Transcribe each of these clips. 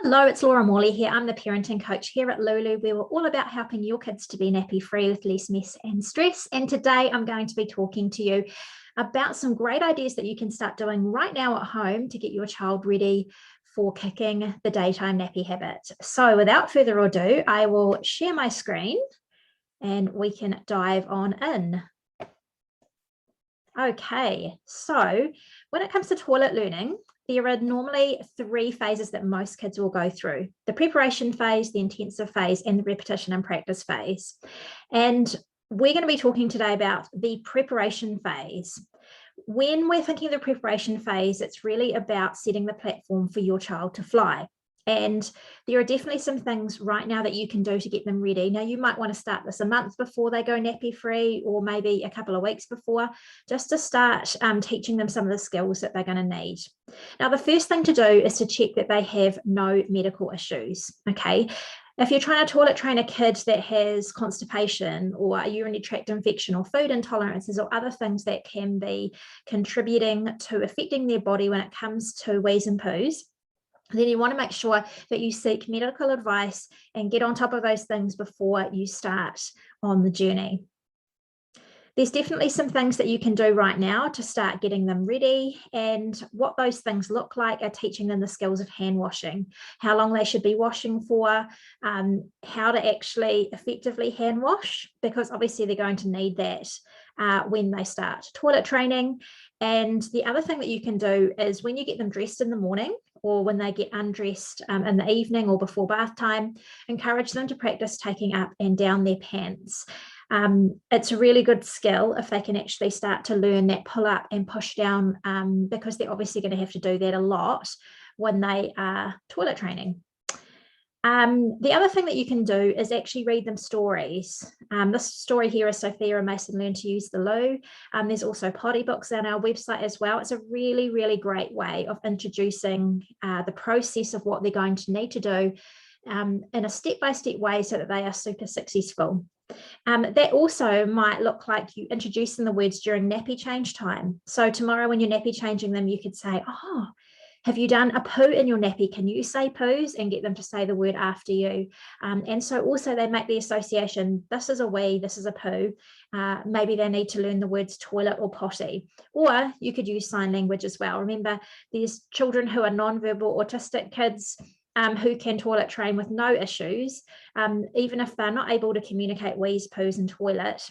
Hello, it's Laura Morley here. I'm the parenting coach here at Lulu. We were all about helping your kids to be nappy free with less mess and stress. And today I'm going to be talking to you about some great ideas that you can start doing right now at home to get your child ready for kicking the daytime nappy habit. So without further ado, I will share my screen and we can dive on in. Okay, so when it comes to toilet learning, there are normally three phases that most kids will go through: the preparation phase, the intensive phase, and the repetition and practice phase. And we're going to be talking today about the preparation phase. When we're thinking of the preparation phase, it's really about setting the platform for your child to fly. And there are definitely some things right now that you can do to get them ready. Now, you might want to start this a month before they go nappy free, or maybe a couple of weeks before, just to start teaching them some of the skills that they're going to need. Now, the first thing to do is to check that they have no medical issues. Okay. If you're trying to toilet train a kid that has constipation or a urinary tract infection or food intolerances or other things that can be contributing to affecting their body when it comes to wheeze and poos, then you want to make sure that you seek medical advice and get on top of those things before you start on the journey. There's definitely some things that you can do right now to start getting them ready, and what those things look like are teaching them the skills of hand washing, how long they should be washing for, how to actually effectively hand wash, because obviously they're going to need that when they start toilet training. And the other thing that you can do is when you get them dressed in the morning, or when they get undressed in the evening or before bath time, encourage them to practice taking up and down their pants. It's a really good skill if they can actually start to learn that pull up and push down, because they're obviously going to have to do that a lot when they are toilet training. The other thing that you can do is actually read them stories. This story here is Sophia and Mason Learn to Use the Loo. There's also potty books on our website as well. It's a really, really great way of introducing the process of what they're going to need to do in a step-by-step way so that they are super successful. That also might look like you introducing the words during nappy change time. So tomorrow when you're nappy changing them, you could say, "Oh, have you done a poo in your nappy? Can you say poos?" and get them to say the word after you. And so also they make the association, this is a wee, this is a poo. Maybe they need to learn the words toilet or potty. Or you could use sign language as well. Remember, there's children who are non-verbal autistic kids who can toilet train with no issues. Even if they're not able to communicate wheeze, poos and toilet,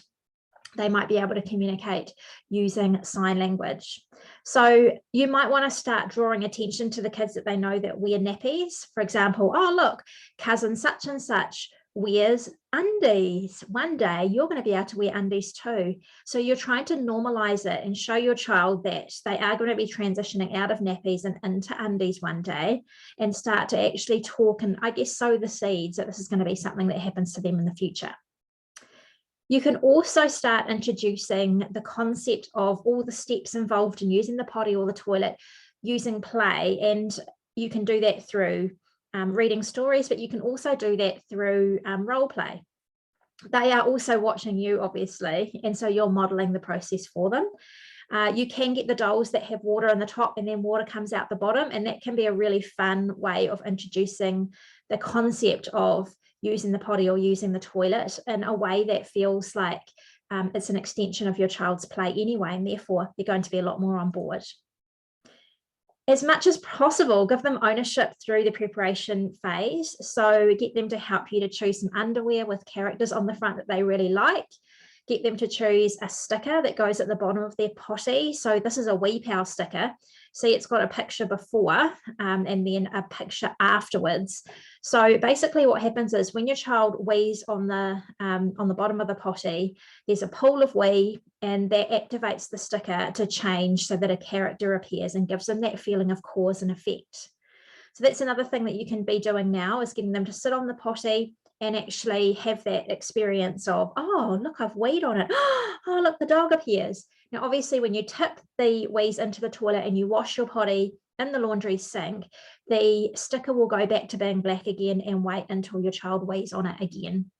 they might be able to communicate using sign language. So you might want to start drawing attention to the kids that they know that wear nappies. For example, oh, look, cousin such and such wears undies. One day you're going to be able to wear undies too. So you're trying to normalize it and show your child that they are going to be transitioning out of nappies and into undies one day, and start to actually talk and I guess sow the seeds that this is going to be something that happens to them in the future. You can also start introducing the concept of all the steps involved in using the potty or the toilet using play, and you can do that through reading stories, but you can also do that through role play. They are also watching you, obviously, and so you're modeling the process for them. You can get the dolls that have water on the top and then water comes out the bottom, and that can be a really fun way of introducing the concept of using the potty or using the toilet in a way that feels like it's an extension of your child's play anyway, and therefore they're going to be a lot more on board. As much as possible, give them ownership through the preparation phase. So get them to help you to choose some underwear with characters on the front that they really like. Get them to choose a sticker that goes at the bottom of their potty. So this is a wee pal sticker. See, it's got a picture before and then a picture afterwards. So basically what happens is when your child wheezes on the bottom of the potty, there's a pool of wee, and that activates the sticker to change so that a character appears and gives them that feeling of cause and effect. So that's another thing that you can be doing now, is getting them to sit on the potty and actually have that experience of, oh, look, I've weed on it. Oh, look, the dog appears. Now, obviously, when you tip the wheeze into the toilet and you wash your potty in the laundry sink, the sticker will go back to being black again and wait until your child wheezes on it again.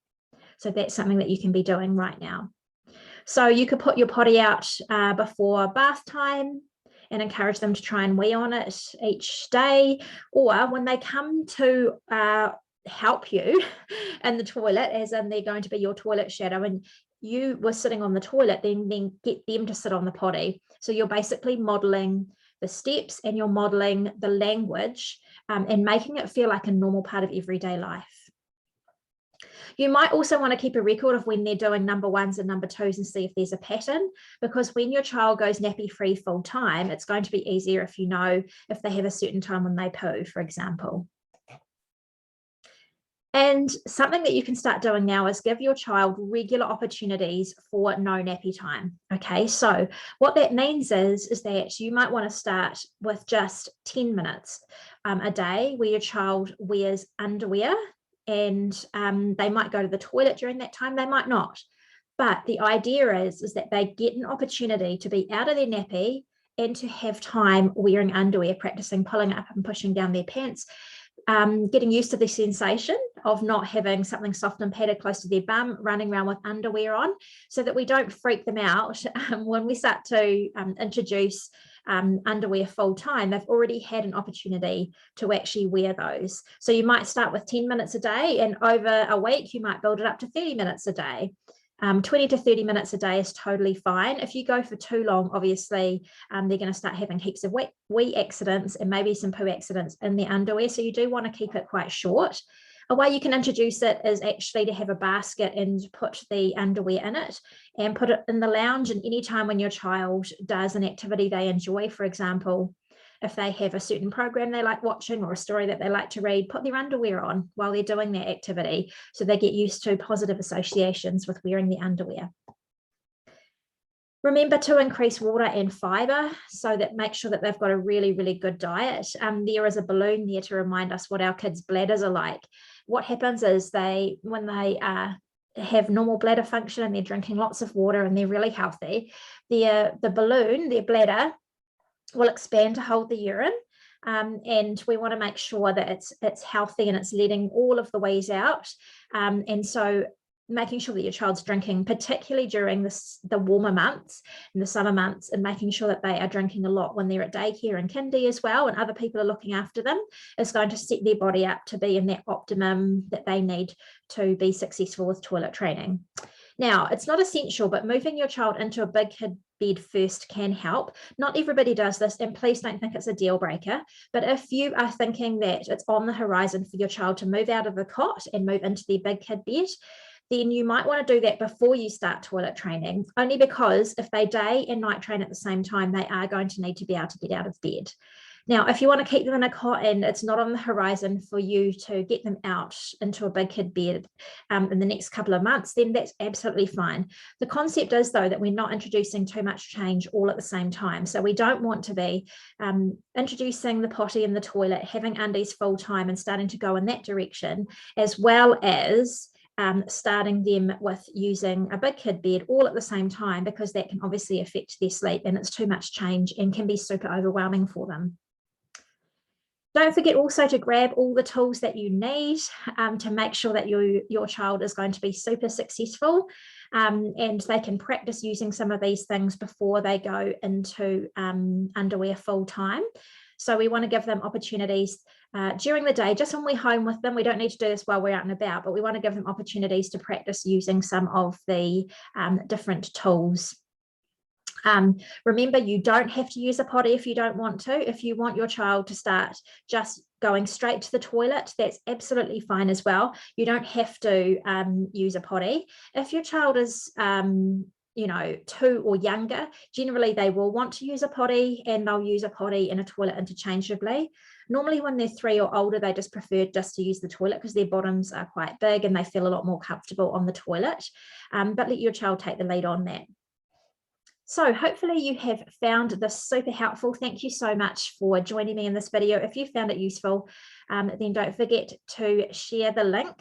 So that's something that you can be doing right now. So you could put your potty out before bath time, and encourage them to try and wee on it each day. Or when they come to help you in the toilet, as in they're going to be your toilet shadow and you were sitting on the toilet, then get them to sit on the potty. So you're basically modeling the steps and you're modeling the language and making it feel like a normal part of everyday life. You might also want to keep a record of when they're doing number ones and number twos and see if there's a pattern, because when your child goes nappy free full time, it's going to be easier if you know if they have a certain time when they poo, for example. And something that you can start doing now is give your child regular opportunities for no nappy time. Okay, so what that means is that you might want to start with just 10 minutes a day where your child wears underwear, and they might go to the toilet during that time, they might not. But the idea is that they get an opportunity to be out of their nappy and to have time wearing underwear, practicing pulling up and pushing down their pants, getting used to the sensation of not having something soft and padded close to their bum, running around with underwear on, so that we don't freak them out when we start to introduce underwear full time. They've already had an opportunity to actually wear those. So you might start with 10 minutes a day, and over a week you might build it up to 30 minutes a day. 20 to 30 minutes a day is totally fine. If you go for too long, obviously they're going to start having heaps of wee accidents and maybe some poo accidents in their underwear. So you do want to keep it quite short. A way you can introduce it is actually to have a basket and put the underwear in it and put it in the lounge. And anytime when your child does an activity they enjoy, for example, if they have a certain program they like watching or a story that they like to read, put their underwear on while they're doing that activity, so they get used to positive associations with wearing the underwear. Remember to increase water and fiber, so that make sure that they've got a really, really good diet. There is a balloon there to remind us what our kids' bladders are like. What happens is when they have normal bladder function and they're drinking lots of water and they're really healthy, the balloon, their bladder, will expand to hold the urine, and we want to make sure that it's healthy and it's letting all of the ways out, and so making sure that your child's drinking, particularly during the warmer months and the summer months, and making sure that they are drinking a lot when they're at daycare and kindy as well, and other people are looking after them, is going to set their body up to be in that optimum that they need to be successful with toilet training. Now, it's not essential, but moving your child into a big kid bed first can help. Not everybody does this, and please don't think it's a deal breaker. But if you are thinking that it's on the horizon for your child to move out of the cot and move into their big kid bed, then you might want to do that before you start toilet training, only because if they day and night train at the same time, they are going to need to be able to get out of bed. Now, if you want to keep them in a cot and it's not on the horizon for you to get them out into a big kid bed in the next couple of months, then that's absolutely fine. The concept is, though, that we're not introducing too much change all at the same time. So we don't want to be introducing the potty and the toilet, having undies full time and starting to go in that direction, as well as starting them with using a big kid bed all at the same time, because that can obviously affect their sleep, and it's too much change and can be super overwhelming for them. Don't forget also to grab all the tools that you need to make sure that your child is going to be super successful, and they can practice using some of these things before they go into underwear full time. So we want to give them opportunities during the day, just when we're home with them. We don't need to do this while we're out and about, but we want to give them opportunities to practice using some of the different tools. Remember, you don't have to use a potty if you don't want to. If you want your child to start just going straight to the toilet, that's absolutely fine as well. You don't have to use a potty. If your child is 2 or younger, generally they will want to use a potty, and they'll use a potty and a toilet interchangeably. Normally when they're 3 or older, they just prefer just to use the toilet because their bottoms are quite big and they feel a lot more comfortable on the toilet, but let your child take the lead on that. So hopefully you have found this super helpful. Thank you so much for joining me in this video. If you found it useful, then don't forget to share the link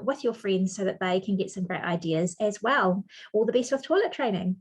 with your friends so that they can get some great ideas as well. All the best with toilet training.